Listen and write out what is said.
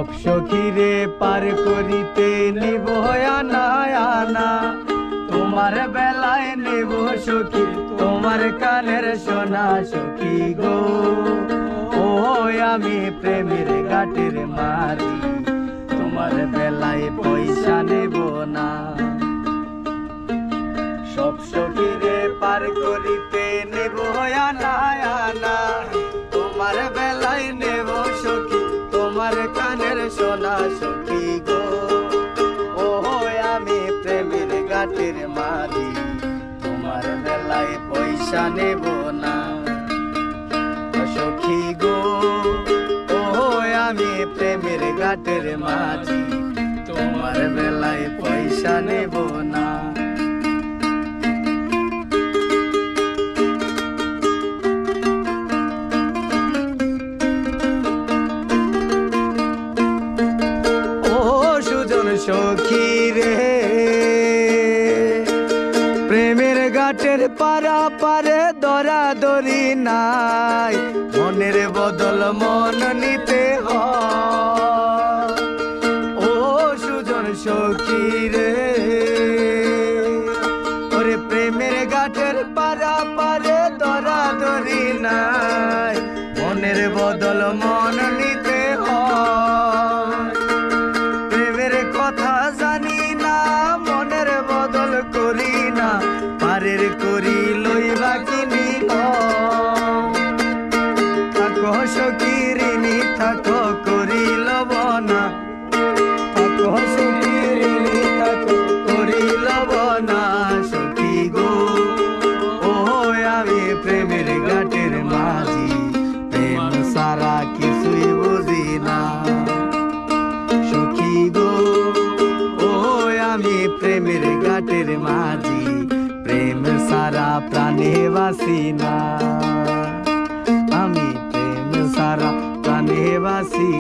সব সখীরে পার করিতে নিব আনা আনা, তোমার বেলায় নেব সখী তোমার কানের সোনা সখী গো। ও আমি প্রেমের ঘাটের মাঝি, তোমার বেলায় পয়সা নেব না। সব সখীরে পার করিতে নেব আনা আনা, তোমার বেলায় নেব সখী তোমার কানের সোনা সখী গো। ও আমি প্রেমের ঘাটের মাঝি, তোমার বেলায় পয়সা নেব না সখী গো। ও আমি প্রেমের ঘাটের মাঝি, তোমার বেলায় পয়সা নেব না। সখী রে প্রেমের ঘাটের পারা পারে দরাদরি নাই, মনের বদল মন নিতে হয়। ও সুজন সখী রে, ওরে প্রেমের ঘাটের পারা পারে দরাদরি নাই, মনের বদল মন নিতে হয়। কথা জানি না মনের বদল করি না, পারের করি লইবা কিনি থাকো সখী ঋণী থাকো করি লব না, থাকো সখী ঋণী থাকো করি লব না সখী গো। ও আমি প্রেমের ঘাটের মাঝি, প্রেম সারা কিছুই বুঝি না সখী গো। আমি প্রেমের ঘাটের মাঝি, প্রেম সারা প্রাণে বাসি না, আমি প্রেম সারা প্রাণে বাসি